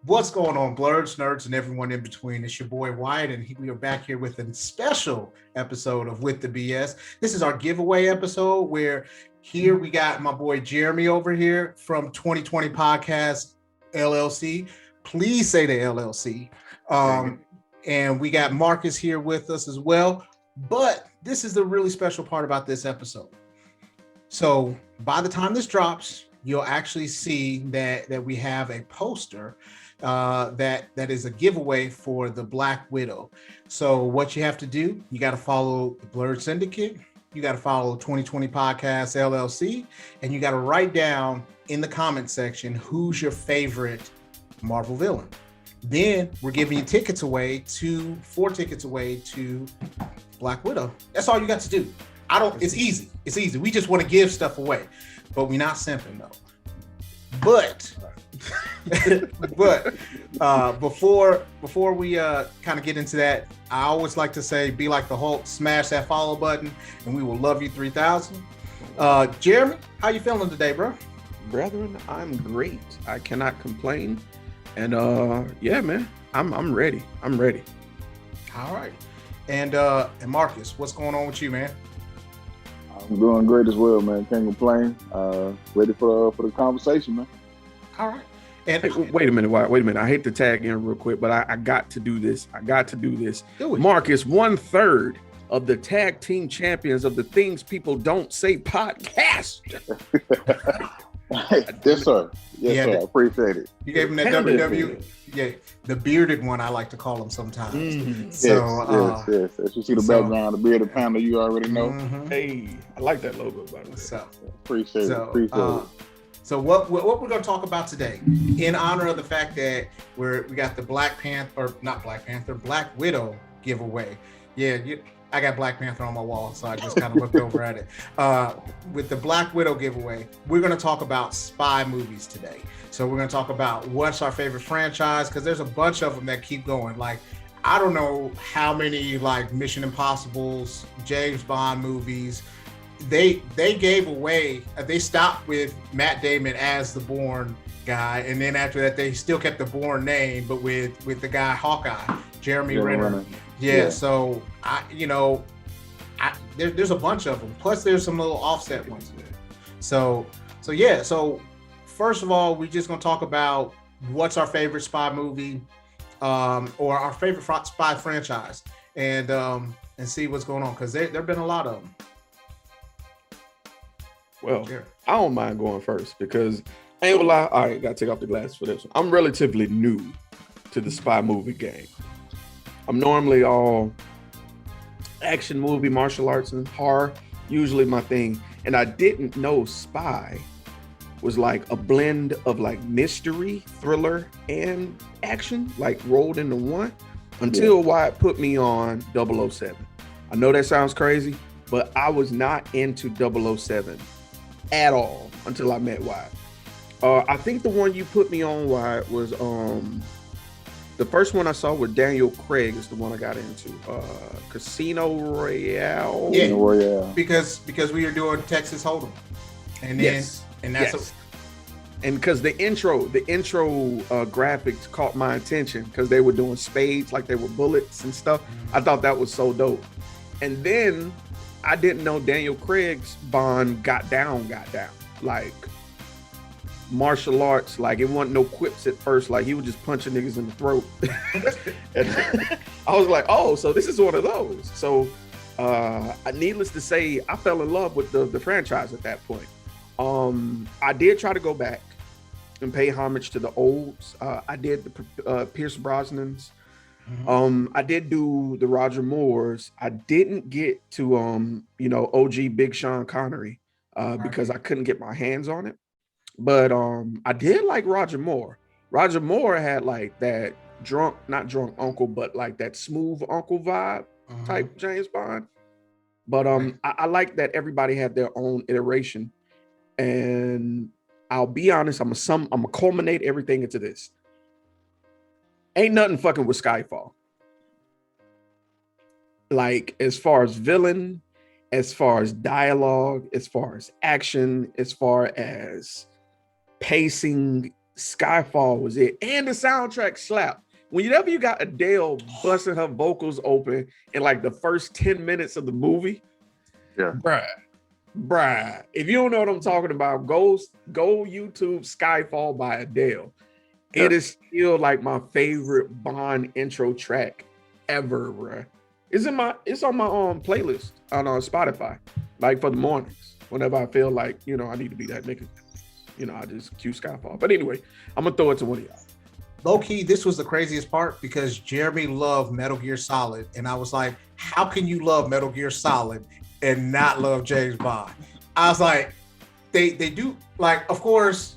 What's going on, Blerds, nerds, and everyone in between? It's your boy Wyatt, and we are back here with a special episode of With the BS. This is our giveaway episode where here we got my boy Jeremy over here from 2020 Podcast LLC. Please say the LLC. And we got Marcus here with us as well. But this is the really special part about this episode. So by the time this drops, you'll actually see that we have a poster that is a giveaway for the Black Widow. So what you have to do, you got to follow the Blerd Syndicate, you got to follow 2020 Podcast LLC, and you got to write down in the comment section who's your favorite Marvel villain. Then we're giving you four tickets away to Black Widow. That's all you got to do. It's easy. It's easy. We just want to give stuff away, but we're not simping though. But before we kind of get into that, I always like to say, be like the Hulk, smash that follow button, and we will love you 3,000. Jeremy, how you feeling today, bro? Brethren, I'm great. I cannot complain. And yeah, man, I'm ready. I'm ready. All right. And Marcus, what's going on with you, man? I'm doing great as well, man. Can't complain. Ready for the conversation, man. All right. And hey, wait a minute. Wait a minute. I hate to tag in real quick, but I got to do this. Do it. Marcus, 1/3 of the tag team champions of the Things People Don't Say podcast. Yes, sir. Yes, sir. I appreciate it. You gave him that WWE. Yeah, the bearded one, I like to call him sometimes. Mm-hmm. So, yes. As you see the background, the bearded panel, you already know. Mm-hmm. Hey, I like that logo, by the way. So, appreciate it. So what we're going to talk about today, in honor of the fact that we got the Black Widow giveaway. Yeah, I got Black Panther on my wall, so I just kind of looked over at it. With the Black Widow giveaway, we're going to talk about spy movies today. So we're going to talk about what's our favorite franchise, because there's a bunch of them that keep going. Like, I don't know how many like Mission Impossibles, James Bond movies. They gave away. They stopped with Matt Damon as the Bourne guy, and then after that, they still kept the Bourne name, but with the guy Hawkeye, Jeremy Renner. Yeah. So there's a bunch of them. Plus, there's some little offset ones. So first of all, we're just gonna talk about what's our favorite spy movie, or our favorite spy franchise, and see what's going on, because there've been a lot of them. Well, I don't mind going first because I ain't gonna lie. All right, gotta take off the glasses for this one. I'm relatively new to the spy movie game. I'm normally all action movie, martial arts, and horror, usually my thing. And I didn't know spy was like a blend of like mystery, thriller, and action, like rolled into one, until Wyatt put me on 007. I know that sounds crazy, but I was not into 007 at all until I met Wyatt. I think the one you put me on, Wyatt, was the first one I saw with Daniel Craig is the one I got into. Casino Royale. Yeah, Royale. Because we were doing Texas Hold'em, and then and because the intro graphics caught my attention because they were doing spades like they were bullets and stuff. I thought that was so dope. And then I didn't know Daniel Craig's Bond got down like martial arts, like it wasn't no quips at first, like he was just punching niggas in the throat. And I was like, oh, so this is one of those. So needless to say, I fell in love with the franchise at that point. I did try to go back and pay homage to the olds. I did the Pierce Brosnan's. I did do the Roger Moores. I didn't get to OG Big Sean Connery because I couldn't get my hands on it. But I did like Roger Moore. Roger Moore had like that not drunk uncle, but like that smooth uncle vibe type James Bond. But I like that everybody had their own iteration. And I'll be honest, I'm gonna culminate everything into this. Ain't nothing fucking with Skyfall. Like, as far as villain, as far as dialogue, as far as action, as far as pacing, Skyfall was it, and the soundtrack slapped. Whenever you got Adele busting her vocals open in like the first 10 minutes of the movie, Yeah. bruh. If you don't know what I'm talking about, go YouTube Skyfall by Adele. Yeah. It is still like my favorite Bond intro track ever, bruh. It's on my playlist on Spotify, like for the mornings. Whenever I feel like, I need to be that nigga, I just cue Skyfall. But anyway, I'm gonna throw it to one of y'all. Low key, this was the craziest part because Jeremy loved Metal Gear Solid, and I was like, "How can you love Metal Gear Solid and not love James Bond?" I was like, "They do like, of course,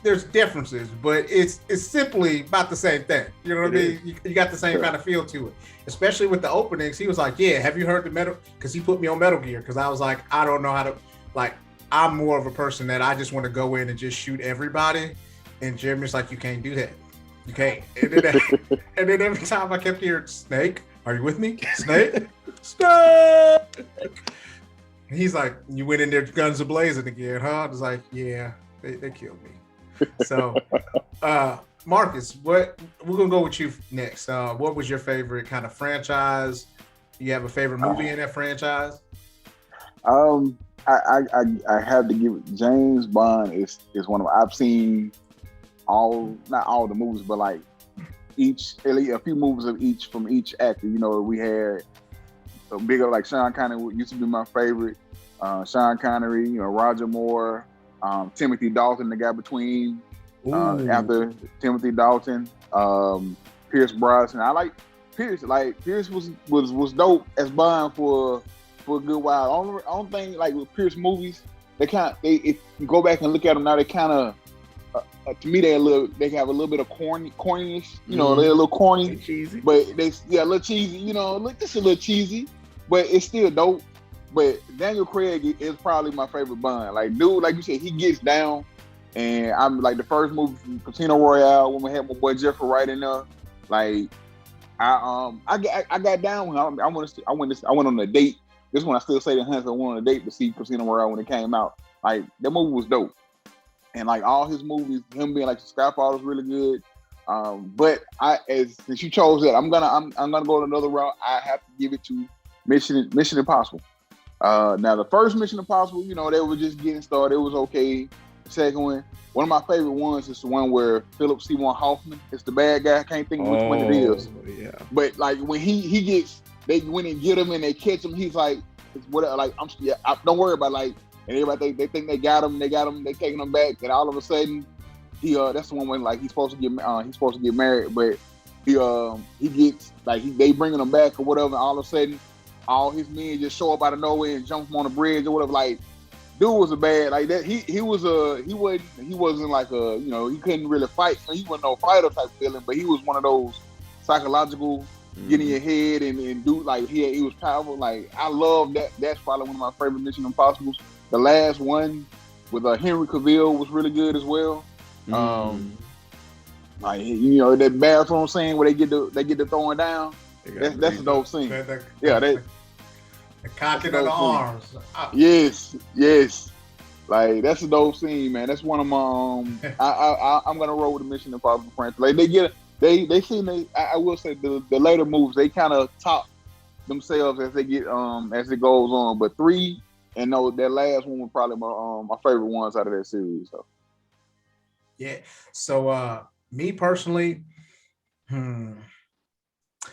there's differences, but it's simply about the same thing. You know what I mean? You got the same kind of feel to it, especially with the openings." He was like, "Yeah, have you heard the Metal?" Because he put me on Metal Gear because I was like, I don't know how to like. I'm more of a person that I just want to go in and just shoot everybody. And Jeremy's like, "You can't do that. You can't." And then every time I kept hearing, "Snake, are you with me? Snake? Snake!" And he's like, "You went in there guns a-blazing again, huh?" I was like, "Yeah, they killed me." So, Marcus, we're going to go with you next. What was your favorite kind of franchise? Do you have a favorite movie in that franchise? I have to give it, James Bond is one of, I've seen not all the movies, but like a few movies of each from each actor. We had a bigger, like Sean Connery used to be my favorite. Sean Connery, Roger Moore, Timothy Dalton, the guy between after Timothy Dalton, Pierce Brosnan. I like Pierce. Like Pierce was dope as Bond for a good while. Only thing like with Pierce movies, if you go back and look at them now, they kind of to me they have a little bit of corniness. They're a little corny, cheesy, but a little cheesy. Just a little cheesy, but it's still dope. But Daniel Craig is probably my favorite Bond. Like, dude, like you said, he gets down, and I'm like the first movie from Casino Royale when we had my boy Jeffrey Wright in there. Like, I got down when I went on a date. This one I still say to Hans, I went on a date to see Casino Royale when it came out. Like, that movie was dope. And like all his movies, him being like Skyfall was really good. But since you chose that, I'm gonna go another route. I have to give it to Mission Impossible. Now the first Mission Impossible, they were just getting started. It was okay. The second one of my favorite ones is the one where Philip Seymour Hoffman is the bad guy. I can't think of which one it is. Yeah. But like when he gets, they went and get him and they catch him. He's like, "What? Like don't worry about like." And everybody they think they got him. They taking him back, and all of a sudden, that's the one when like he's supposed to get married, but he gets like they bringing him back or whatever. And all of a sudden, all his men just show up out of nowhere and jump him on the bridge or whatever. Like, dude was a bad like that. He wasn't like a he couldn't really fight. So he wasn't no fighter type feeling, but he was one of those psychological. Get in your head and do like he was powerful. Like I love that. That's probably one of my favorite Mission Impossibles. The last one with Henry Cavill was really good as well. Like that bathroom scene where they get the throwing down. That's a dope scene. The cocking of the arms. Yes. Like that's a dope scene, man. That's one of my. I'm gonna roll with the Mission Impossible franchise. Like I will say the later moves they kind of top themselves as they get as it goes on. But 3 and that last one was probably my favorite ones out of that series. So yeah. So me personally,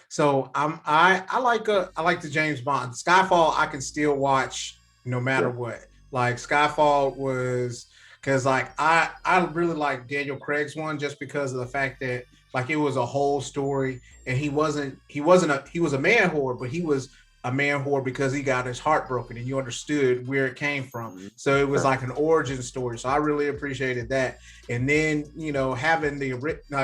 so I like the James Bond. Skyfall I can still watch no matter what. Like Skyfall was because like I really like Daniel Craig's one just because of the fact that like it was a whole story and he was a man whore, but he was a man whore because he got his heart broken and you understood where it came from. So it was like an origin story. So I really appreciated that. And then, having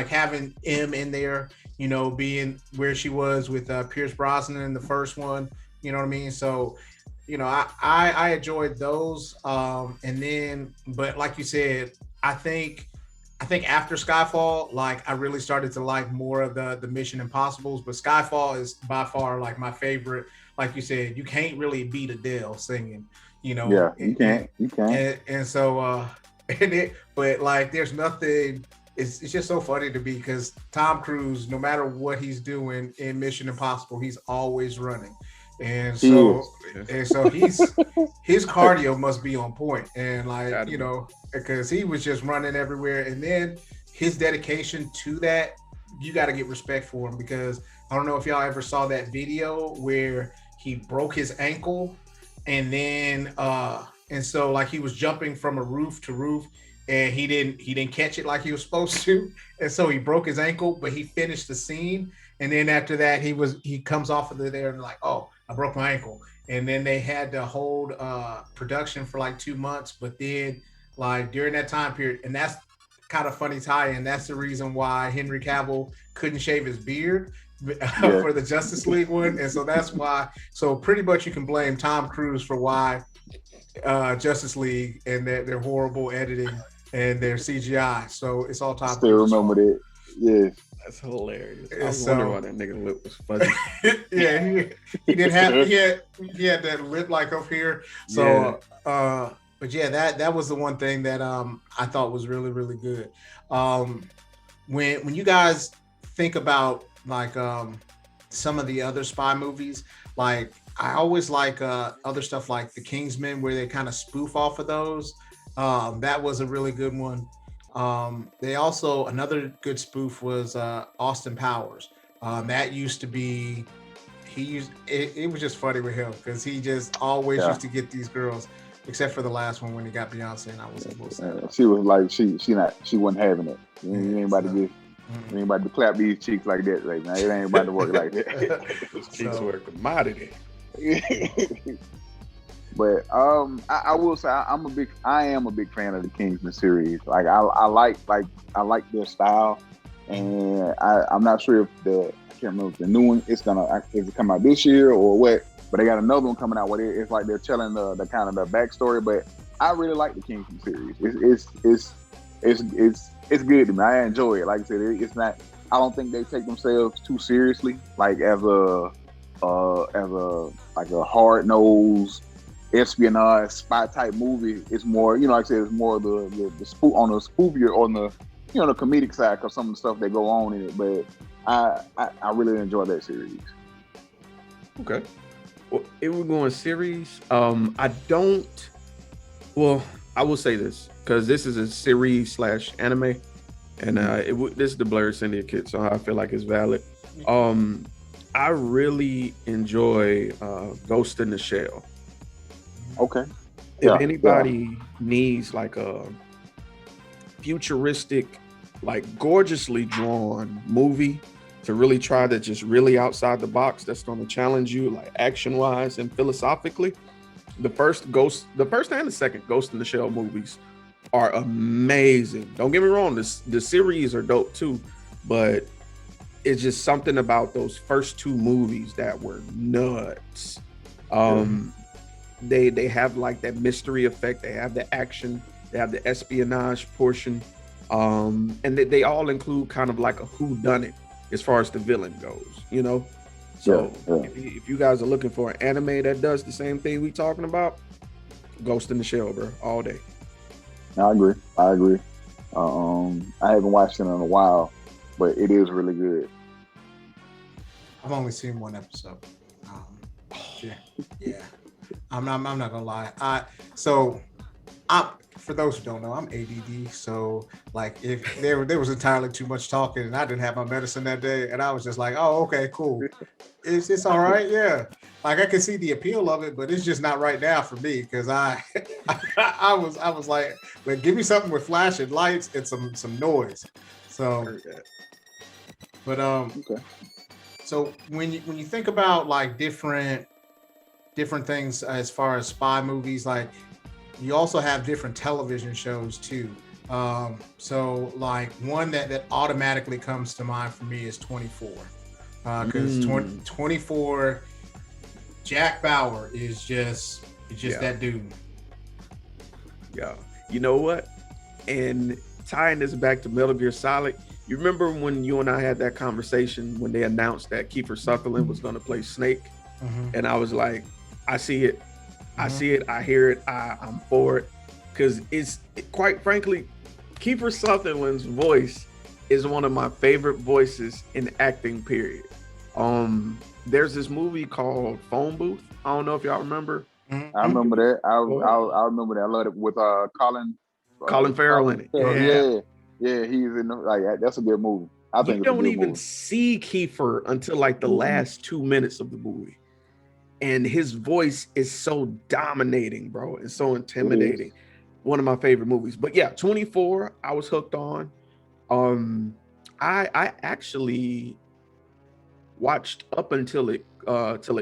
having M in there, being where she was with Pierce Brosnan in the first one, you know what I mean? So, I enjoyed those. And then, but like you said, I think after Skyfall, like I really started to like more of the Mission Impossibles, but Skyfall is by far like my favorite. Like you said, you can't really beat Adele singing, Yeah, you can't. And so but like there's nothing. It's just so funny to me because Tom Cruise, no matter what he's doing in Mission Impossible, he's always running, and He so is. and so his cardio must be on point, and like Gotta you be. know because he was just running everywhere, and then his dedication to that, you got to get respect for him because I don't know if y'all ever saw that video where he broke his ankle, and so like he was jumping from a roof to roof and he didn't catch it like he was supposed to, and so he broke his ankle, but he finished the scene, and then after that he comes off of there and like, oh, I broke my ankle, and then they had to hold production for like 2 months, but then like during that time period, and that's kind of funny tie in. That's the reason why Henry Cavill couldn't shave his beard Yeah. for the Justice League one, and so that's why. So pretty much you can blame Tom Cruise for why Justice League and their horrible editing and their CGI. So it's all Tom Still Cruise's remember fault. that. Yeah. That's hilarious. I And was so- wondering why that nigga lip was fuzzy. Yeah, he did have he had that lip like up here. So but yeah, that was the one thing that I thought was really, really good. When you guys think about like some of the other spy movies, like I always like other stuff like The Kingsman where they kind of spoof off of those. That was a really good one. They also, another good spoof was Austin Powers. That used to be, it was just funny with him because he just always Yeah. used to get these girls, except for the last one when he got Beyonce, and I was able to say, She was like she wasn't having it. You ain't about to so- get. You ain't about to clap these cheeks like that right now. It ain't about to work like that. Those cheeks So- were a commodity. But I will say I am a big fan of the Kingsman series. Like I like their style, and I'm not sure if I can't remember if the new one is it come out this year or what. But they got another one coming out where it's like they're telling the kind of the backstory. But I really like the Kingsman series. It's good to me. I enjoy it. Like I said, it's not. I don't think they take themselves too seriously, like as a hard nosed espionage spy type movie. It's more, like I said, it's more the spoof on the spoofier on the the comedic side because some of the stuff that go on in it. But I really enjoy that series. Okay. Well, if we're going series, I don't. Well, I will say this because this is a series / anime, and this is the Blerd Syndicate, so I feel like it's valid. I really enjoy Ghost in the Shell. Okay. If anybody needs like a futuristic, like gorgeously drawn movie to really try to just really outside the box, that's going to challenge you like action wise and philosophically, the first and the second Ghost in the Shell movies are amazing. Don't get me wrong, the series are dope too, but it's just something about those first two movies that were nuts. They have like that mystery effect, they have the action, they have the espionage portion, and they all include kind of like a whodunit as far as the villain goes, So If you guys are looking for an anime that does the same thing we talking about, Ghost in the Shell, bro, all day. I agree. I haven't watched it in a while, but it is really good. I've only seen one episode. Yeah. I'm not gonna lie. For those who don't know, I'm ADD. So like, if there was entirely too much talking, and I didn't have my medicine that day, and I was just like, oh, okay, cool. It's all right, yeah. Like I can see the appeal of it, but it's just not right now for me because I was like, give me something with flashing lights and some noise. So, but Okay. So when you think about like different things as far as spy movies, like you also have different television shows too. So like one that automatically comes to mind for me is 24, because 24, Jack Bauer is just that dude. Yeah, you know what? And tying this back to Metal Gear Solid, you remember when you and I had that conversation when they announced that Kiefer Sutherland was going to play Snake, and I was like, I see it, I see it, I hear it, I'm for it. because quite frankly, Kiefer Sutherland's voice is one of my favorite voices in acting, period. There's this movie called Phone Booth. I don't know if y'all remember. Mm-hmm. I remember that. I remember that. I love it with Colin Farrell in it. Yeah, he's in that's a good movie. I think you don't even see Kiefer until like the last 2 minutes of the movie, and his voice is so dominating, bro. It's so intimidating. One of my favorite movies. But yeah, 24, I was hooked on. I actually watched up until it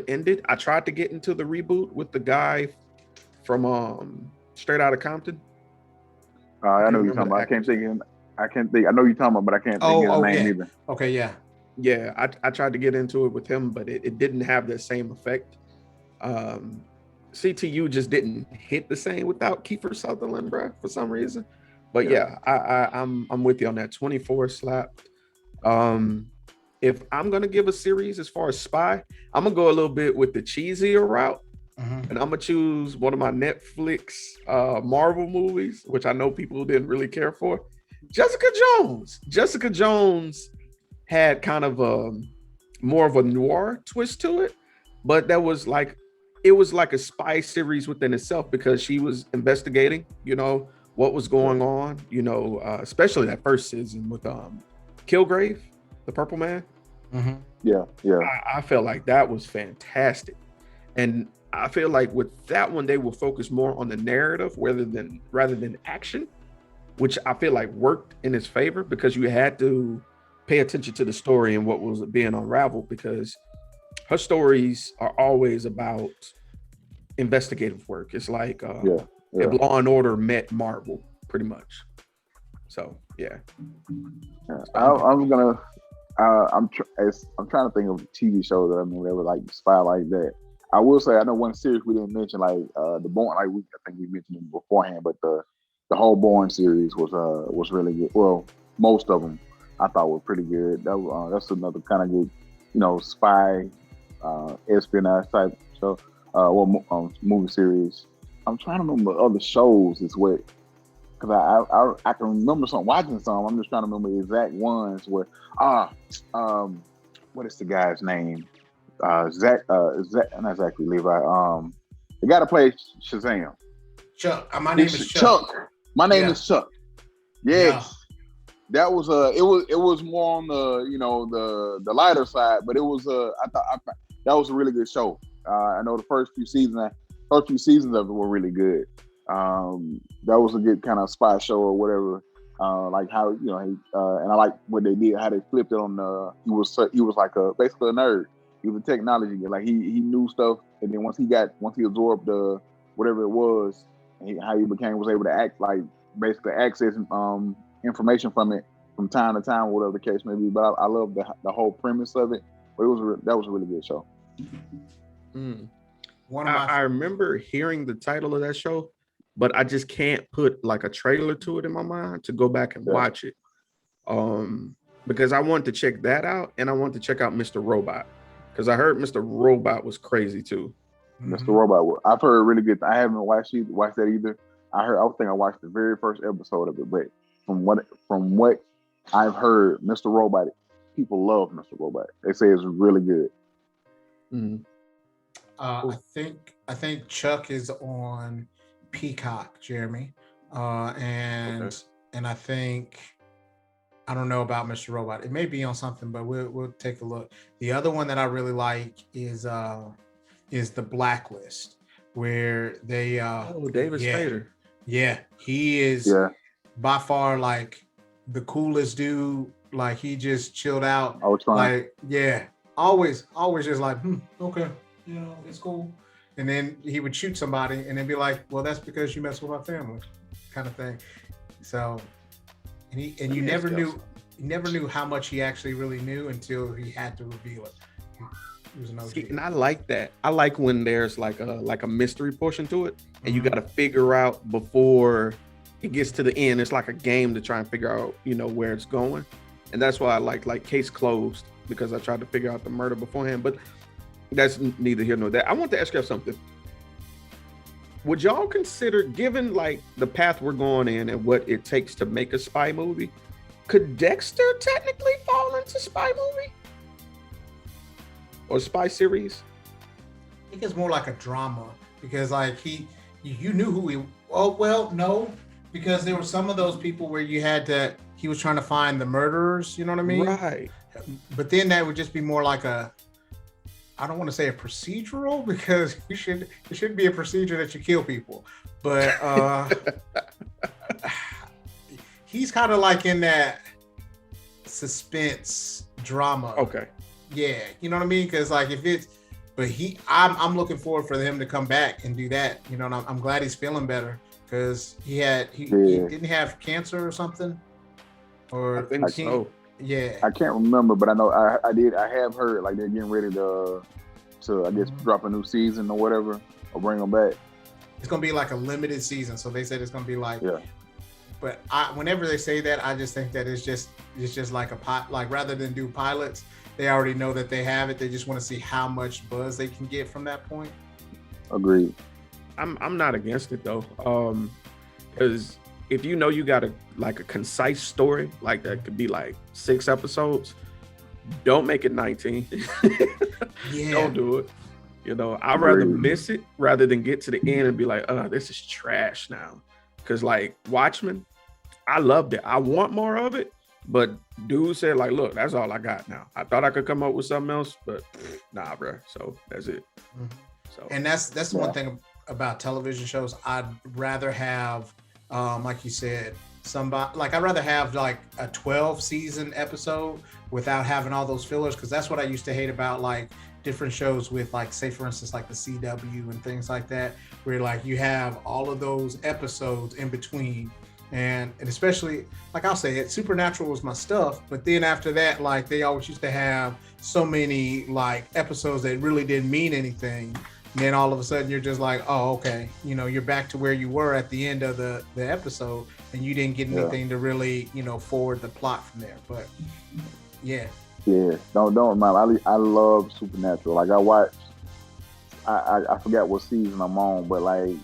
ended. I tried to get into the reboot with the guy from Straight Outta Compton. I know you're talking about. I can't think. I know you're talking about, but I can't think of his name either. Okay, yeah. Yeah, I tried to get into it with him, but it didn't have the same effect. CTU just didn't hit the same without Kiefer Sutherland, bro, for some reason. But yeah, I'm with you on that. 24 slapped. If I'm gonna give a series as far as spy, I'm gonna go a little bit with the cheesier route, and I'm gonna choose one of my Netflix Marvel movies, which I know people didn't really care for. Jessica Jones. Jessica Jones had kind of more of a noir twist to it, but it was like a spy series within itself, because she was investigating, what was going on, especially that first season with Kilgrave, the Purple Man. Mm-hmm. Yeah. I felt like that was fantastic, and I feel like with that one they will focus more on the narrative rather than action, which I feel like worked in his favor, because you had to pay attention to the story and what was being unraveled, because her stories are always about investigative work. It's like if Law and Order met Marvel, pretty much. So yeah. I'm trying to think of a TV show that that was like spy like that. I will say I know one series we didn't mention, like the Bourne. I think we mentioned it beforehand, but the whole Bourne series was really good. Well, most of them I thought were pretty good. That's another kind of good, spy, espionage type show. Movie series. I'm trying to remember other shows as well, because I can remember watching some. I'm just trying to remember the exact ones where what is the guy's name? Zach, not exactly Levi. The guy to play Shazam. Chuck. My name is Chuck. My name is Chuck. Yes. That was it was more on the the lighter side, but it was I thought that was a really good show. I know the first few seasons of it were really good. That was a good kind of spy show or whatever. Like how and I like what they did, how they flipped it on he was like basically a nerd. He was a technology guy. Like he knew stuff, and then once he absorbed whatever it was, and how he was able to act, like basically access information from it from time to time, whatever the case may be. But I love the whole premise of it. But that was a really good show. I remember hearing the title of that show, but I just can't put like a trailer to it in my mind to go back and watch it. Because I wanted to check that out, and I wanted to check out Mr. Robot, because I heard Mr. Robot was crazy too. Mr. Robot, I've heard really good. I haven't watched that either. I think I watched the very first episode of it, but from what I've heard, Mr. Robot, people love Mr. Robot. They say it's really good. I think Chuck is on Peacock, Jeremy, and I think, I don't know about Mr. Robot. It may be on something, but we'll take a look. The other one that I really like is the Blacklist, where they David Spader. Yeah, he is by far like the coolest dude. Like he just chilled out. I was trying. Like always just like okay, it's cool. And then he would shoot somebody and then be like, well, that's because you mess with my family, kind of thing. So, and you never knew how much he actually really knew until he had to reveal it. He was an OG. And I like that. I like when there's like a mystery portion to it, and you got to figure out before it gets to the end. It's like a game to try and figure out, where it's going. And that's why I like Case Closed, because I tried to figure out the murder beforehand. But that's neither here nor there. I want to ask you something. would y'all consider, given like the path we're going in and what it takes to make a spy movie, could Dexter technically fall into spy movie or spy series? I think it's more like a drama because like you knew who he. Oh well, no, because there were some of those people where you had to. He was trying to find the murderers. You know what I mean? Right. But then that would just be more like a. I don't want to say a procedural because it shouldn't be a procedure that you kill people, but he's kind of like in that suspense drama. Okay. Yeah, you know what I mean? Because like if it's, but I'm looking forward for him to come back and do that. You know, and I'm glad he's feeling better because he didn't have cancer or something, or I think so. Yeah, I can't remember, but I know I have heard like they're getting ready to I guess drop a new season or whatever or bring them back. It's gonna be like a limited season, so they said it's gonna be like. Yeah. But whenever they say that, I just think that it's just like a pot. Like rather than do pilots, they already know that they have it. They just want to see how much buzz they can get from that point. Agreed. I'm not against it though, because if you know you got a concise story like that could be like 6 episodes, don't make it 19. Yeah. Don't do it. You know, I'd rather miss it rather than get to the end and be like, this is trash now. Because like Watchmen, I loved it. I want more of it. But dude said like, look, that's all I got now. I thought I could come up with something else, but nah, bro. So that's it. Mm-hmm. So and that's the one thing about television shows. I'd rather have, like you said, I'd rather have like a 12 season episode without having all those fillers, because that's what I used to hate about like different shows with like, say for instance, like the CW and things like that, where like you have all of those episodes in between. And especially, like I'll say it, Supernatural was my stuff, but then after that, like they always used to have so many like episodes that really didn't mean anything. And then all of a sudden you're just like, oh, okay, you know, you're back to where you were at the end of the episode, and you didn't get anything to really, you know, forward the plot from there. But yeah. Yeah, don't remind me. I love Supernatural. Like I forgot what season I'm on, but like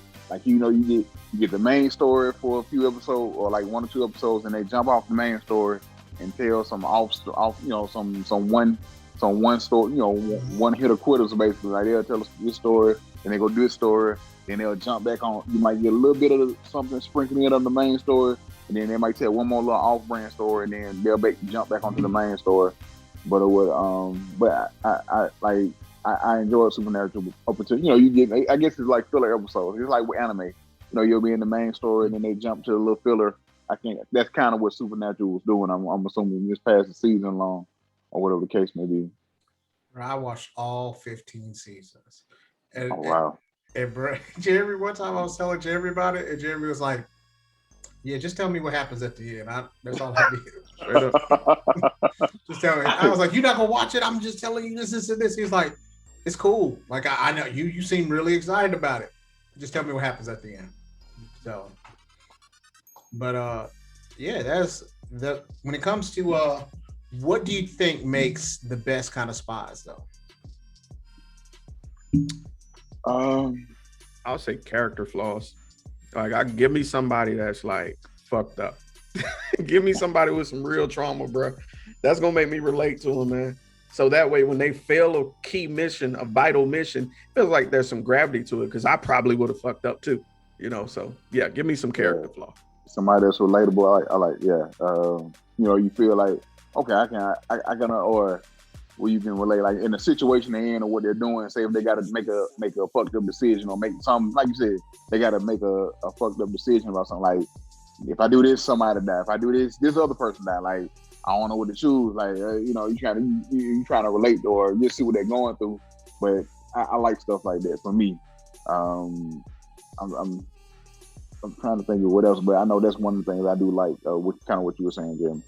you know, you get the main story for a few episodes or like 1 or 2 episodes, and they jump off the main story and tell some off you know, some one story, you know, one hitter quitters basically. Like they'll tell us this story, then they go do this story, then they'll jump back on. You might get a little bit of something sprinkling in on the main story, and then they might tell one more little off-brand story, and then they'll jump back onto the main story. But it would, but I enjoy Supernatural up until, you know, you get, I guess it's like filler episodes. It's like with anime, you know, you'll be in the main story and then they jump to a little filler. I think that's kind of what Supernatural was doing. I'm assuming this past the season long or whatever the case may be. I watched all 15 seasons. And, wow. And Jeremy, one time I was telling Jeremy about it, and Jeremy was like, yeah, just tell me what happens at the end. That's all I need. Straight up. Just tell me. I was like, you're not gonna watch it. I'm just telling you this and this. He's like, it's cool. Like I know you seem really excited about it. Just tell me what happens at the end. So, but yeah, that's when it comes to what do you think makes the best kind of spies though? I'll say character flaws. Like, give me somebody that's like fucked up. Give me somebody with some real trauma, bro. That's gonna make me relate to them, man. So that way, when they fail a key mission, a vital mission, it feels like there's some gravity to it. Because I probably would have fucked up too, you know. So yeah, give me some character flaw. Somebody that's relatable. I like, yeah. You know, you feel like, okay, I can, or where you can relate, like in the situation they're in or what they're doing. Say if they got to make a fucked up decision or make something, like you said, they got to make a fucked up decision about something. Like, if I do this, somebody die. If I do this other person die. Like, I don't know what to choose. Like, you know, you trying to relate or just see what they're going through. But I like stuff like that. For me, I'm trying to think of what else, but I know that's one of the things I do like. Kind of what you were saying, Jim.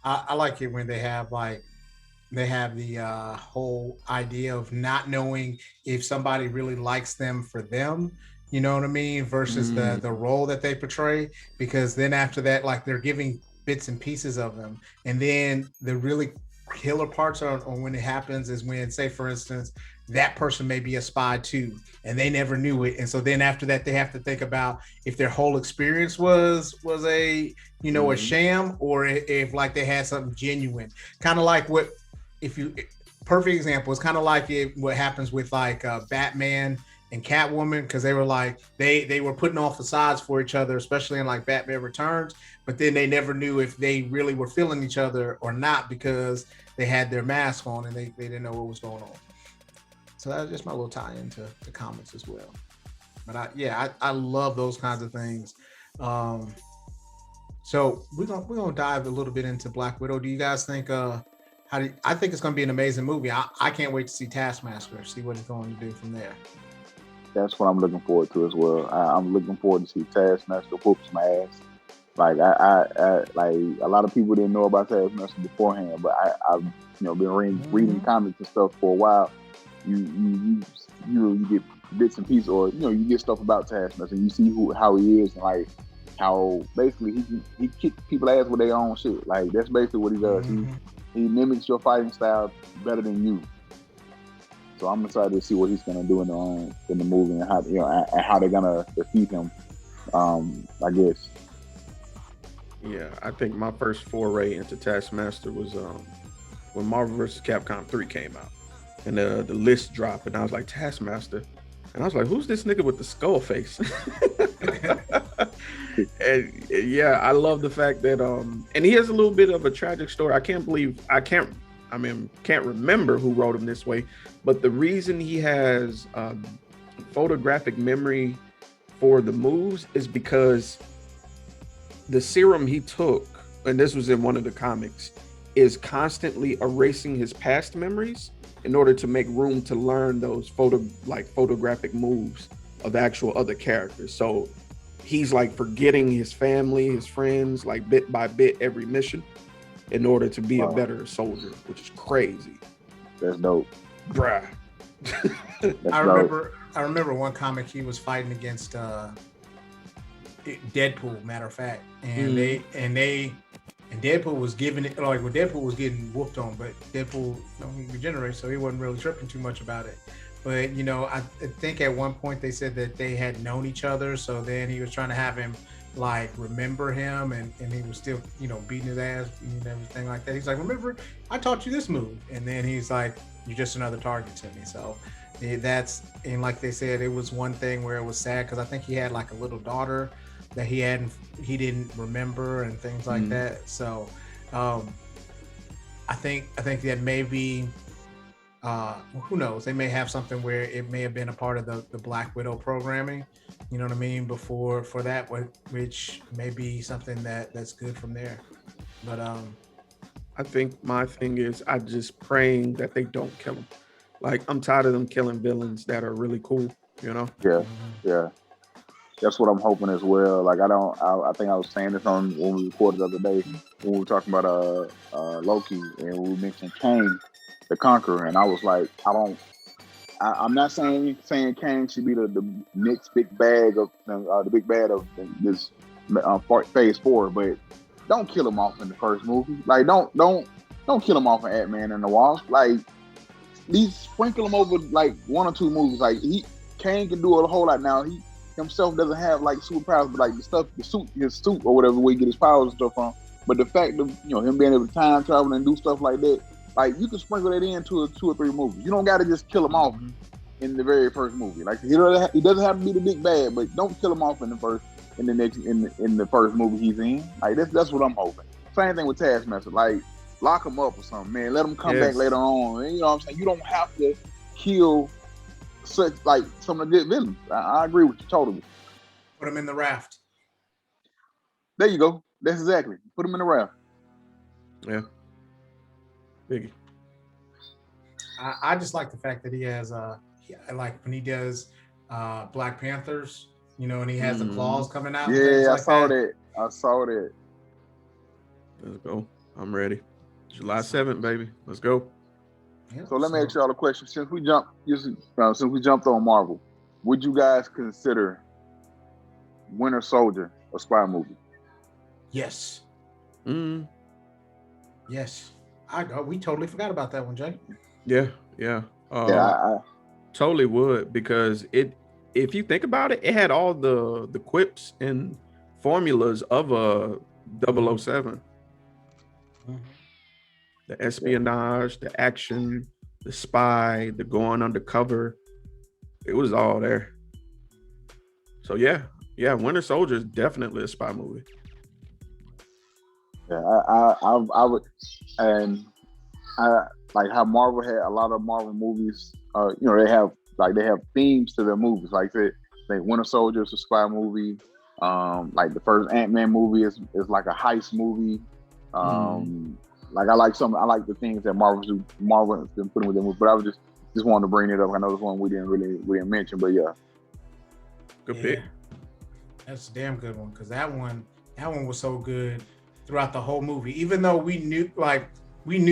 I like it when they have the whole idea of not knowing if somebody really likes them for them, you know what I mean, versus the role that they portray, because then after that, like they're giving bits and pieces of them, and then the really killer parts on when it happens is when, say, for instance, that person may be a spy too, and they never knew it, and so then after that, they have to think about if their whole experience was a a sham, or if like they had something genuine, kind of like what if you perfect example. It's kind of like what happens with like Batman and Catwoman, because they were like they were putting off facades for each other, especially in like Batman Returns, but then they never knew if they really were feeling each other or not because they had their mask on and they didn't know what was going on. So that's just my little tie into the comics as well. But I love those kinds of things. Um, so we're gonna dive a little bit into Black Widow. Do you guys think I think it's gonna be an amazing movie. I can't wait to see Taskmaster, see what he's going to do from there. That's what I'm looking forward to as well. I'm looking forward to see Taskmaster whoop some ass. Like I like a lot of people didn't know about Taskmaster beforehand, but I've been reading comics and stuff for a while. You get bits and pieces, or you get stuff about Taskmaster, and you see how he is, and like how basically he kick people ass with their own shit. Like that's basically what he does. He mimics your fighting style better than you. So I'm excited to see what he's gonna do in the movie, and how and how they're gonna defeat him. I guess. Yeah, I think my first foray into Taskmaster was when Marvel vs. Capcom 3 came out, and the list dropped, and I was like, Taskmaster, and I was like, who's this nigga with the skull face? And yeah, I love the fact that and he has a little bit of a tragic story. I can't remember who wrote him this way, but the reason he has photographic memory for the moves is because the serum he took, and this was in one of the comics, is constantly erasing his past memories in order to make room to learn those photographic moves of the actual other characters. So he's like forgetting his family, his friends, like bit by bit every mission in order to be a better soldier, which is crazy. That's dope. Bruh. I remember one comic he was fighting against Deadpool, matter of fact, and Deadpool was giving it like when Deadpool was getting whooped on, but Deadpool he regenerates, so he wasn't really tripping too much about it. But I think at one point they said that they had known each other, so then he was trying to have him like remember him, and he was still beating his ass and everything like that. He's like, remember I taught you this move, and then he's like, you're just another target to me. So that's, and like they said, it was one thing where it was sad because I think he had like a little daughter that he didn't remember and things like that. So I think that maybe who knows, they may have something where it may have been a part of the Black Widow programming, you know what I mean, before for that, which may be something that's good from there. But I think my thing is I just praying that they don't kill him. Like I'm tired of them killing villains that are really cool, Yeah. That's what I'm hoping as well. Like I think I was saying this on when we recorded the other day when we were talking about Loki, and we mentioned Kang the Conqueror, and I was like, I'm not saying Kang should be the next big bag of the big bad of this phase 4, but don't kill him off in the first movie. Like don't kill him off in Ant-Man and the Wasp. Like these sprinkle him over like 1 or 2 movies. Like Kang can do a whole lot now. He himself doesn't have like superpowers, but like his suit or whatever where he get his powers and stuff from. But the fact of him being able to time travel and do stuff like that, like you can sprinkle that into 2 or 3 movies. You don't got to just kill him off in the very first movie. Like he doesn't have to be the big bad, but don't kill him off in the first movie he's in. Like that's what I'm hoping. Same thing with Taskmaster. Like lock him up or something, man. Let him come back later on. And, you know what I'm saying? You don't have to kill such like some of the good villains. I agree with you totally. Put him in the raft. There you go. That's exactly. Put him in the raft. Yeah. Biggie. I just like the fact that he has like when he does Black Panthers, and he has the claws coming out. Yeah, I saw that. Let's go. I'm ready. July 7th, baby. Let's go. Yeah, so let me ask y'all a question. Since we jumped on Marvel, would you guys consider Winter Soldier a spy movie? Yes. Mm. Yes. We totally forgot about that one, Jay. Yeah. Yeah, Totally would, because if you think about it, it had all the quips and formulas of a 007. Mhm. The espionage, the action, the spy, the going undercover. It was all there. So yeah, Winter Soldier is definitely a spy movie. yeah. I would, and I like how Marvel had a lot of Marvel movies. You know, they have themes to their movies. Like Winter Soldier is a spy movie. Like the first Ant-Man movie is like a heist movie. Like I like the things that Marvel has been putting with their movies. But I was just wanted to bring it up. I know this one we didn't mention, but yeah. Good pick. That's a damn good one, because that one was so good throughout the whole movie. Even though we knew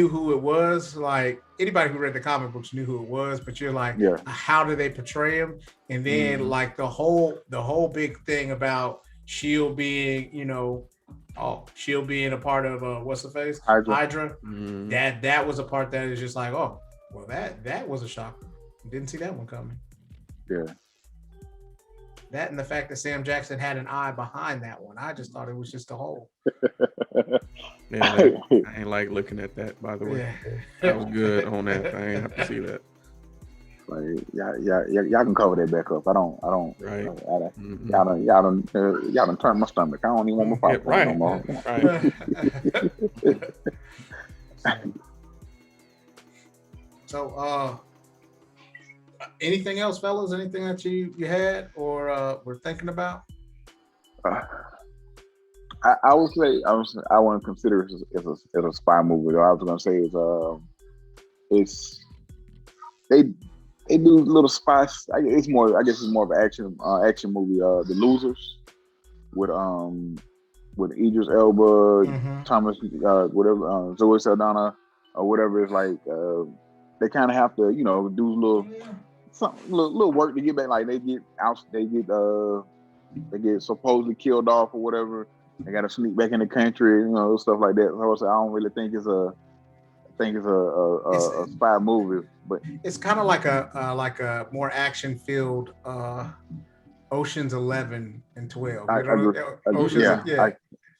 who it was, like anybody who read the comic books knew who it was, but you're like, how do they portray him? And then like the whole big thing about Shield being, Shield being a part of what's the face? Hydra. That was a part that is just like, oh, well, that was a shocker. Didn't see that one coming. Yeah. That and the fact that Sam Jackson had an eye behind that one. I just thought it was just a hole. Yeah, I ain't like looking at that, by the way. Yeah. That was good on that. I ain't have to see that. Like y'all can cover that back up. I don't. Right. Y'all done turned my stomach. I don't even want my popcorn no more. Right. So, anything else, fellas? Anything that you had or were thinking about? I would say I want to consider it as a spy movie. Though I was going to say they do little spies. I guess it's more of an action movie. The Losers with Idris Elba, Thomas whatever, Zoe Saldana or whatever. It's like they kind of have to do little work to get back. Like they get supposedly killed off or whatever. They got to sneak back in the country, stuff like that. So I don't really think it's a spy movie, but it's kind of like a more action filled Ocean's 11 and 12.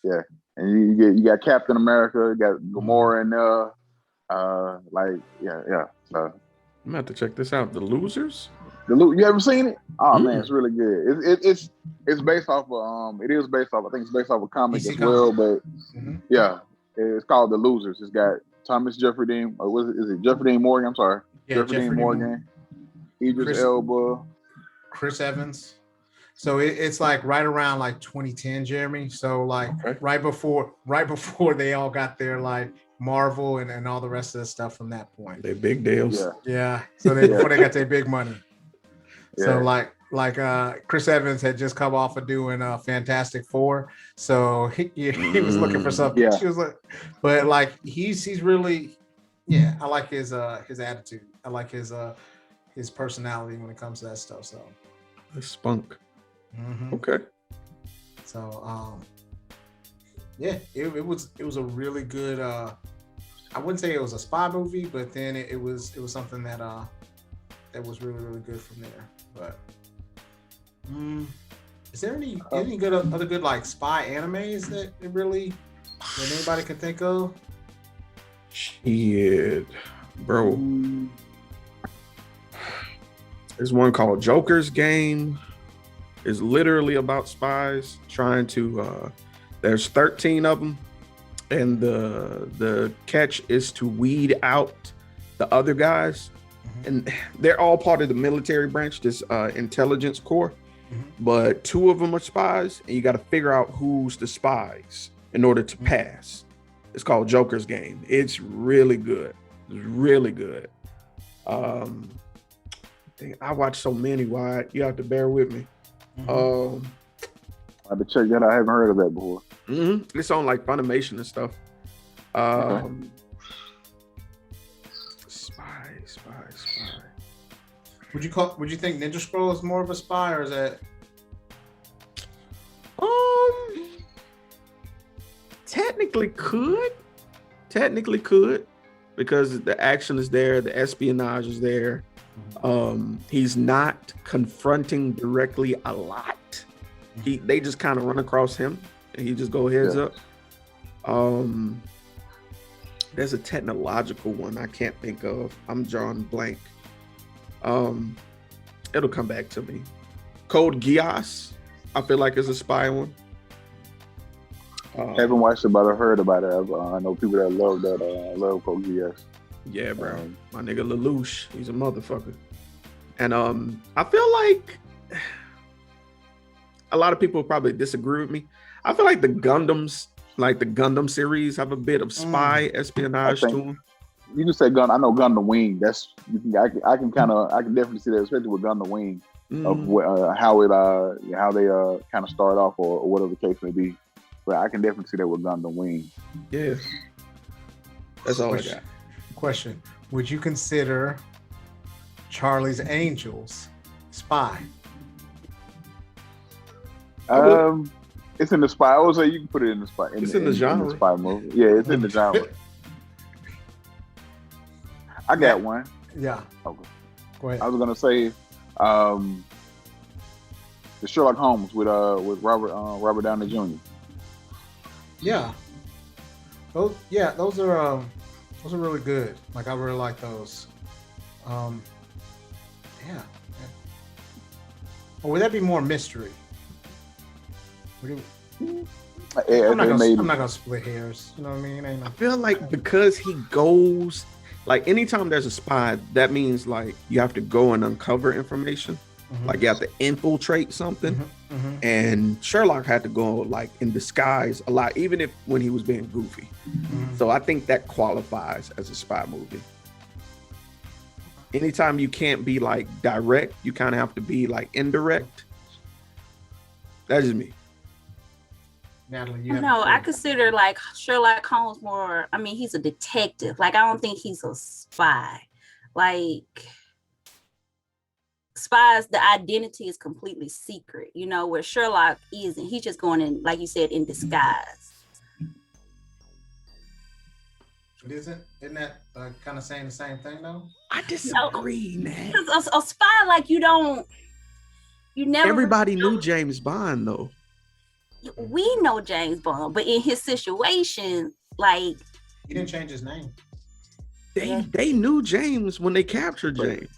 Yeah. And you got Captain America, you got Gamora in there. So I'm gonna have to check this out. The Losers. You haven't seen it? Oh man, it's really good. It's based off of I think it's based off a comic as well. But yeah, it's called The Losers. It's got Thomas Jeffrey Dean. Or is it Jeffrey Dean Morgan? I'm sorry. Yeah, Jeffrey Dean Morgan. Idris Elba. Chris Evans. So it's like right around like 2010, Jeremy. So like right before they all got their like Marvel and all the rest of the stuff from that point. They big deals. Yeah. So before they got their big money. So like Chris Evans had just come off of doing Fantastic Four, so he was looking for something. Yeah. She was like, but like he's really, I like his attitude. I like his personality when it comes to that stuff. So the spunk. Okay. So it was a really good. I wouldn't say it was a spy movie, but then it was something that was really, really good from there. But is there any other good like spy animes that anybody can think of? Shit, bro. There's one called Joker's Game. It's literally about spies trying to. There's 13 of them, and the catch is to weed out the other guys. And they're all part of the military branch, this intelligence corps, but 2 of them are spies, and you got to figure out who's the spies in order to pass. It's called Joker's Game. It's really good. It's really good. I watched so many. Why you have to bear with me. I have to check that out. I haven't heard of that before. It's on like Funimation and stuff. Spy. Would you think Ninja Scroll is more of a spy, or is that? Technically could. because the action is there, the espionage is there. He's not confronting directly a lot. They just kind of run across him and he just go heads up. There's a technological one I can't think of. I'm drawing blank. It'll come back to me. Code Geass, I feel like is a spy one. Haven't watched it, but I heard about it. I know people that love that. Love Code Geass. Yeah, bro. My nigga Lelouch, he's a motherfucker. And I feel like a lot of people probably disagree with me. I feel like the Gundams, like the Gundam series, have a bit of spy espionage to them. You can say gun. I know Gundam Wing. That's I can definitely see that, especially with Gundam Wing, of how they kind of start off or whatever the case may be. But I can definitely see that with Gundam Wing. Yeah, that's all I got. Question: would you consider Charlie's Angels spy? It's in the spy. I would say you can put it in the spy. It's in the genre. In the spy movie. Yeah, it's in the genre. I got one. Yeah. Okay. Go ahead. I was gonna say, the Sherlock Holmes with Robert Downey Jr. Yeah. Those are really good. Like I really like those. Yeah. Or would that be more mystery? I'm not gonna split hairs. You know what I mean? I feel like because he goes, like anytime there's a spy, that means like you have to go and uncover information. Like you have to infiltrate something. And Sherlock had to go like in disguise a lot, even if when he was being goofy. So I think that qualifies as a spy movie. Anytime you can't be like direct, you kind of have to be like indirect. That's just me. Natalie, I consider like Sherlock Holmes more. I mean, he's a detective. Like, I don't think he's a spy. Like, spies, the identity is completely secret. You know, where Sherlock isn't. He's just going in, like you said, in disguise. It isn't? Isn't that kind of saying the same thing though? I disagree, man. A spy, like you never. Everybody knew James Bond though. We know James Bond, but in his situation, like he didn't change his name. They knew James when they captured James.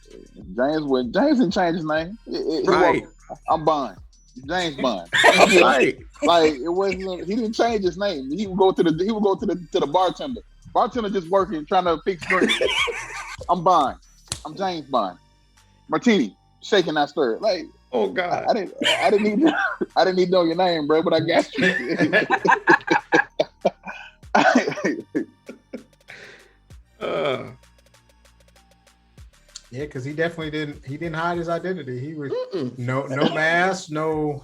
James didn't change his name. Right. I'm Bond. James Bond. Right. Like it wasn't. He didn't change his name. He would go to the bartender. Bartender just working, trying to fix drinks. I'm Bond. I'm James Bond. Martini, shaking, not stirred. Like, oh God, I didn't need to know your name, bro, but I got you. Yeah, because he definitely didn't hide his identity. He was no mask, no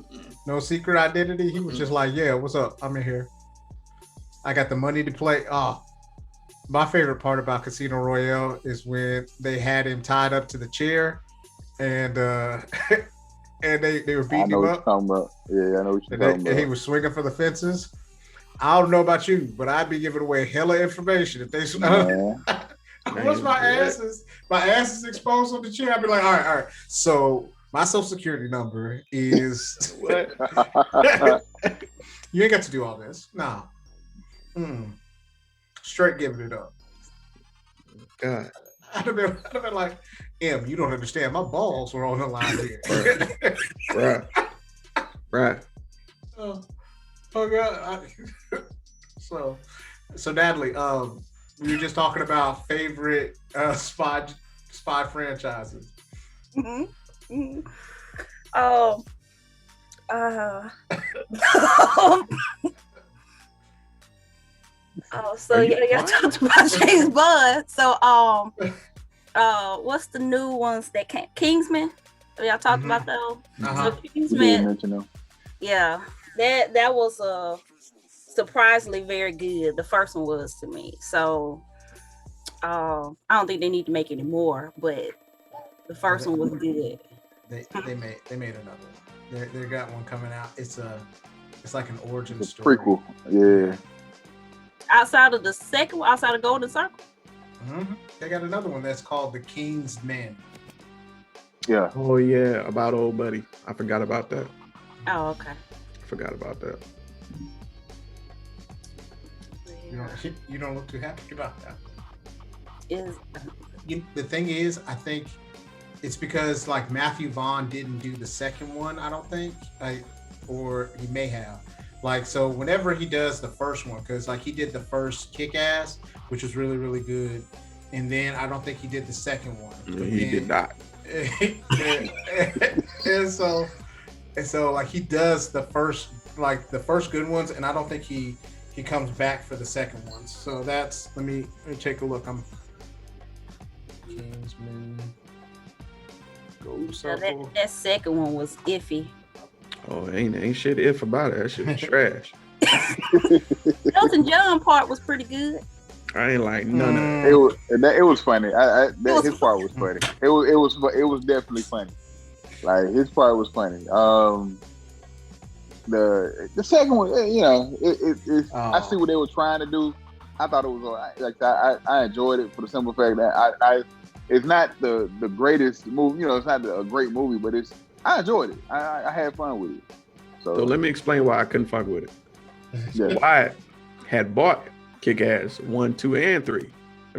secret identity. He was just like, yeah, what's up? I'm in here. I got the money to play. Oh, my favorite part about Casino Royale is when they had him tied up to the chair and and they were beating him up. Yeah, I know what you're talking about. And he was swinging for the fences. I don't know about you, but I'd be giving away hella information if they. Once my ass is exposed on the chair, I'd be like, all right. So my social security number is what? You ain't got to do all this. No. Straight giving it up. God. I'd have been like, M, you don't understand. My balls were on the line here. Right. Oh God. So Natalie, we were just talking about favorite spy franchises. So y'all talked about James Bond. So what's the new ones that came? Kingsman. Y'all talked about those. So Kingsman. Yeah, that was surprisingly very good. The first one was to me. So I don't think they need to make any more, but the first one was good. They made another one. They got one coming out. It's like an origin story. Prequel. Yeah. Outside of the second one, outside of Golden Circle. They got another one that's called The King's Men. Yeah. Oh yeah, about old buddy. I forgot about that. Oh, okay. Forgot about that. You don't look too happy about that. The thing is, I think it's because like Matthew Vaughn didn't do the second one. I don't think, or he may have. Like, so whenever he does the first one, because like he did the first Kick-Ass, which was really, really good, and then I don't think he did the second one. He did not. and so like he does the first good ones, and I don't think he comes back for the second ones. So that's let me take a look. Kingsman. Go circle. That second one was iffy. Oh, ain't shit if about it. That shit was trash. Elton John part was pretty good. I ain't like none of it. It was funny. His part was funny. It was definitely funny. Like his part was funny. The second one, you know, I see what they were trying to do. I thought it was like I enjoyed it for the simple fact that it's not the greatest movie. You know, it's not a great movie, but I enjoyed it. I had fun with it. So let me explain why I couldn't fuck with it. Yeah. Wyatt had bought Kick-Ass 1, 2, and 3.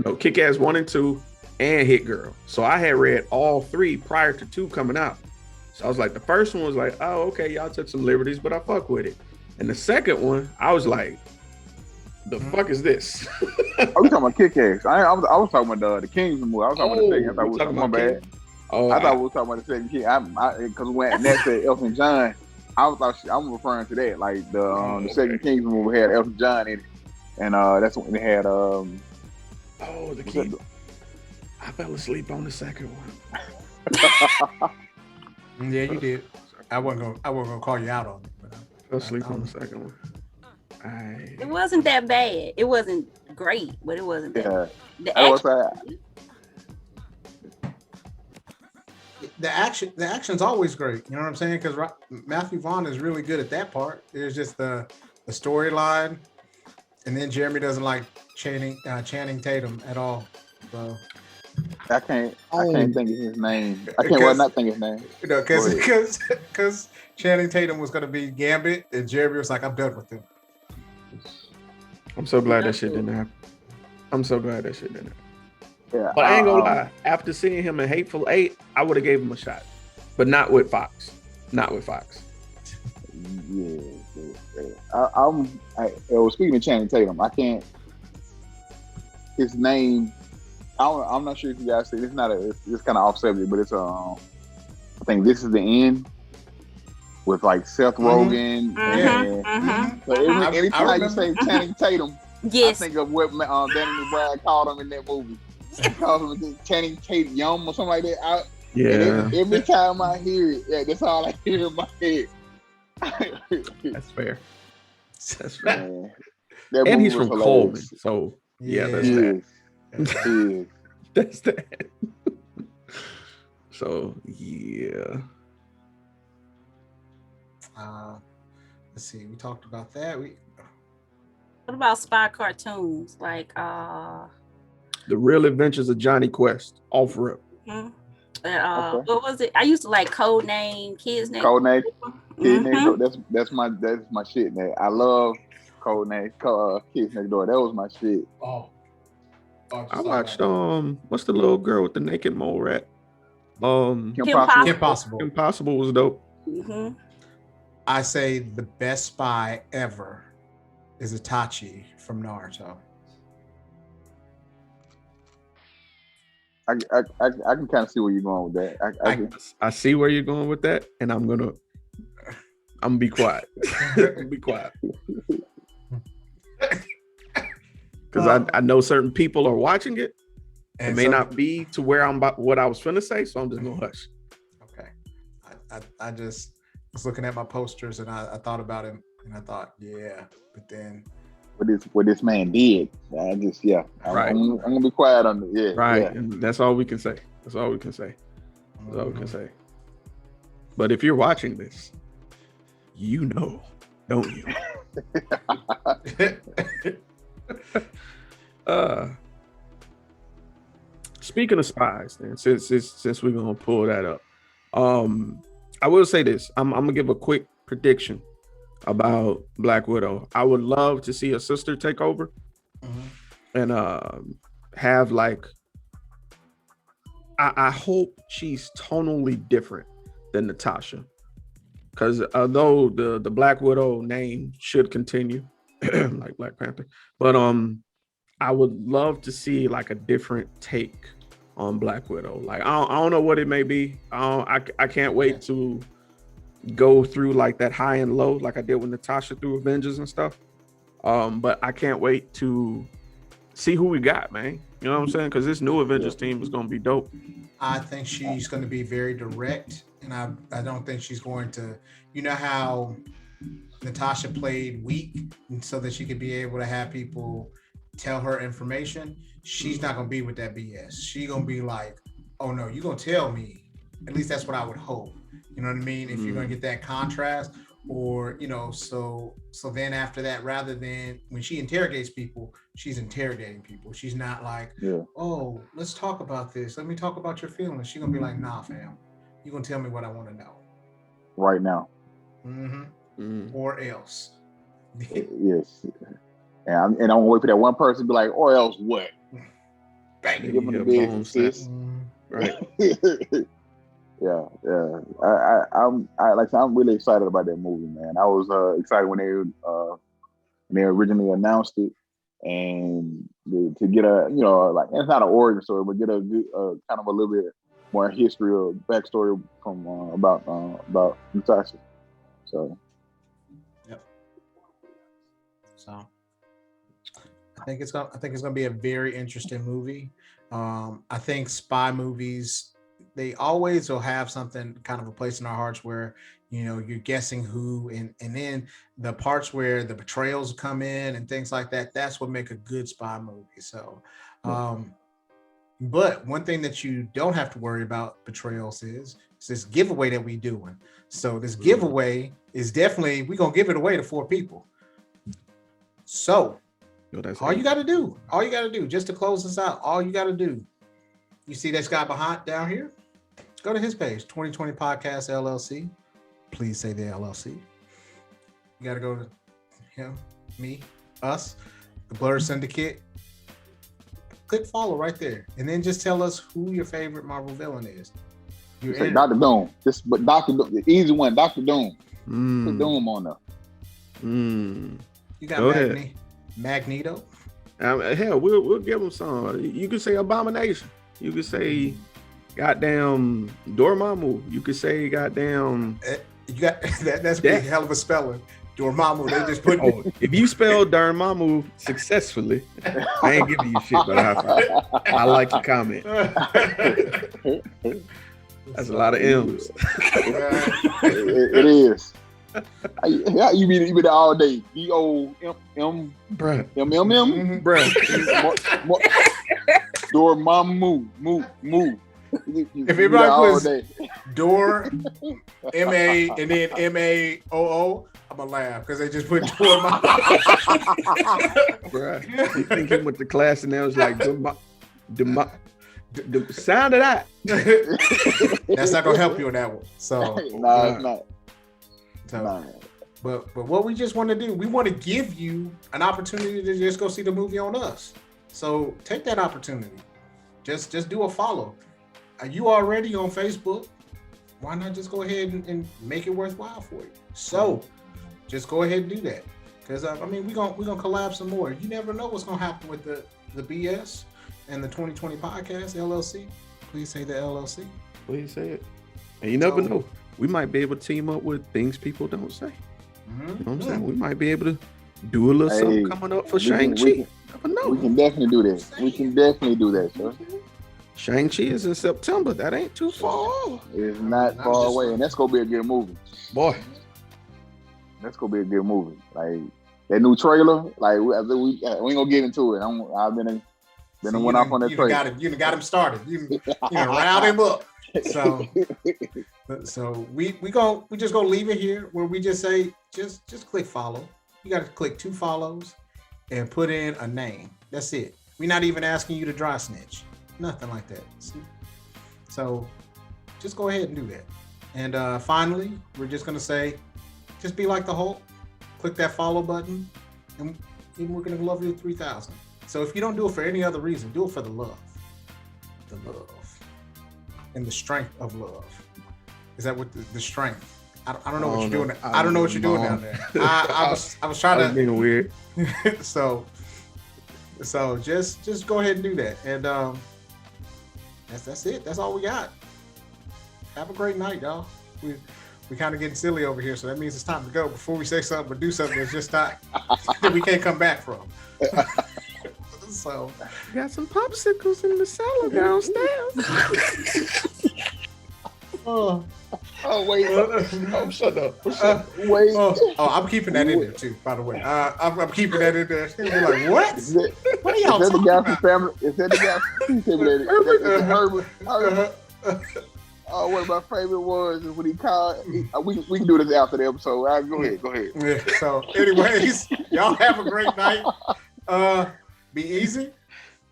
No, Kick-Ass 1 and 2 and Hit Girl. So I had read all 3 prior to 2 coming out. So I was like, the first one was like, oh, okay, y'all took some liberties, but I fuck with it. And the second one, I was like, the fuck is this? Oh, you talking about Kick-Ass? I was talking about the Kings movie. I was talking about the second. I thought we were talking about bad. Oh, I thought we were talking about the second King. Because when Nat said Elton John, I'm referring to that. Like the second Kings movie had Elton John in it, and that's when they had the key. I fell asleep on the second one. Yeah, you did. I wasn't gonna call you out on it, but I fell asleep on the second one. It wasn't that bad. It wasn't great, but it wasn't that bad. The action's always great. You know what I'm saying? Because Matthew Vaughn is really good at that part. It's just the storyline, and then Jeremy doesn't like Channing Tatum at all. So I can't think of his name. I can't not think of his name. You know, because Channing Tatum was going to be Gambit, and Jeremy was like, I'm done with him. I'm so glad that shit didn't happen. Yeah, but I ain't gonna lie. After seeing him in Hateful Eight, I would have gave him a shot, but not with Fox. Yeah. Speaking of Channing Tatum, I can't. His name. I'm not sure if you guys see. It's kind of off subject, but it's I think This Is the End with like Seth Rogen. Anytime you say Channing Tatum, yes. I think of what Danny McBride called him in that movie. He calls him Channing Tatum or something like that. Every time I hear it, that's all I hear in my head. That's fair. And he's from Coleman, so yeah, that's that. That's that. So yeah. Let's see. We talked about that. What about spy cartoons like The Real Adventures of Johnny Quest, off rip. Okay. What was it? I used to like Codename Kids Next. Codename Kids Next Door. That's my shit, man. I love Codename Kids Next Door. That was my shit. I watched what's the little girl with the naked mole rat? Kim Possible. Kim Possible was dope. Mm-hmm. I say the best spy ever is Itachi from Naruto. I can kind of see where you're going with that. I see where you're going with that, and I'm gonna be quiet. Be quiet. Because I know certain people are watching it. It may not be to where I'm about what I was finna say, so I'm just gonna hush. Okay. I just was looking at my posters and I thought about him and I thought, yeah, but then what this man did, I'm gonna be quiet on it. Yeah. Right. Yeah. And that's all we can say. But if you're watching this, you know, don't you? Speaking of spies, then since we're gonna pull that up, I will say this. I'm gonna give a quick prediction about Black Widow. I would love to see a sister take over and have like. I hope she's tonally different than Natasha, because although the Black Widow name should continue, like Black Panther, but I would love to see like a different take on Black Widow. Like I don't know what it may be. I can't wait to go through like that high and low like I did with Natasha through Avengers and stuff. But I can't wait to see who we got, man. You know what I'm saying? Because this new Avengers team is going to be dope. I think she's going to be very direct, and I don't think she's going to, you know how Natasha played weak so that she could be able to have people tell her information. She's not going to be with that BS. She's going to be like, oh no, you're going to tell me. At least that's what I would hope. You know what I mean? If you're going to get that contrast, or, you know, so then after that, rather than when she interrogates people, she's interrogating people. She's not like, oh, let's talk about this. Let me talk about your feelings. She's going to be like, nah, fam, you're going to tell me what I want to know. Right now. Or else. Yes. And I'm gonna wait for that one person to be like, or else what? Bang. Give them the big sis. Right. Yeah. I'm really excited about that movie, man. I was excited when they originally announced it, and to get a, you know, like, it's not an origin story, but get a good kind of a little bit more history or backstory from about Natasha. So. Yep. So. I think it's gonna be a very interesting movie. I think spy movies, they always will have something kind of a place in our hearts where, you know, you're guessing who, and then the parts where the betrayals come in and things like that, that's what make a good spy movie. So but one thing that you don't have to worry about betrayals is this giveaway that we doing. So this giveaway is definitely, we're gonna give it away to 4 people. So all you got to do, just to close this out, all you got to do, you see this guy behind down here? Go to his page, 2020 Podcast LLC. Please say the LLC. You got to go to him, me, us, the Blerd Syndicate. Click follow right there, and then just tell us who your favorite Marvel villain is. Say Dr. Doom. But Dr. Doom, the easy one, Dr. Doom. Put Doom on there. You got Magneto. Hell, we'll give him some. You could say Abomination. You could say goddamn Dormammu. You could say goddamn. You got that's a hell of a spelling. Dormammu. They just put. If you spell Dormammu successfully, I ain't giving you shit, but I like your comment. That's a lot of M's. It is. You be there all day. D-O-M-M. Bruh. M-M-M. Bruh. Dormammu. Moo. If everybody puts Door, M-A, and then M-A-O-O, I'm going to laugh because they just put Dormammu. Bruh. You think he went to class and they was like, the sound of that. That's not going to help you on that one. So, no, it's not. So, but what we just want to do, we want to give you an opportunity to just go see the movie on us. So take that opportunity. Just do a follow. Are you already on Facebook? Why not just go ahead and make it worthwhile for you? So just go ahead and do that. Because I mean, we're gonna collab some more. You never know what's gonna happen with the BS and the 2020 Podcast LLC. Please say the LLC. Please say it. And you never know. We might be able to team up with things people don't say. You know what I'm saying? We might be able to do a little something coming up for Shang-Chi. Never know. We can definitely do that. We can definitely do that, sir. Shang-Chi is in September. That ain't too far. It's not far away, and that's gonna be a good movie. Boy, that's gonna be a good movie. Like that new trailer. Like we ain't gonna get into it. I've been went off on that trailer. You got him started. You riled him up. So we just gonna leave it here where we just say just click follow. You got to click 2 follows and put in a name. That's it. We're not even asking you to dry snitch. Nothing like that. So just go ahead and do that. And finally, we're just gonna say, just be like the Hulk. Click that follow button, and we're gonna love you 3,000. So if you don't do it for any other reason, do it for the love, and the strength of love. Is that what the strength? I don't know what you're doing. I don't know what you're doing down there. I was trying to. Being weird. so just go ahead and do that, and that's it. That's all we got. Have a great night, y'all. We kind of getting silly over here, so that means it's time to go before we say something or do something that's just not that we can't come back from. So got some popsicles in the cellar downstairs. Oh wait! Shut up! Wait! Oh, I'm keeping that in there too. By the way, I'm keeping that in there. You're like, what? What are y'all talking about? Family? Is that the guy? Oh, one of my favorite was is when he called. We can do this after the episode. Go ahead. Yeah, so, anyways, y'all have a great night. Be easy,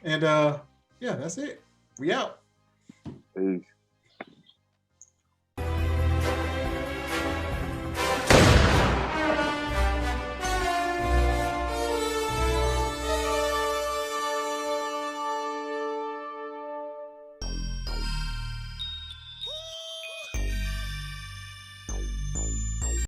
and yeah, that's it. We out. Peace.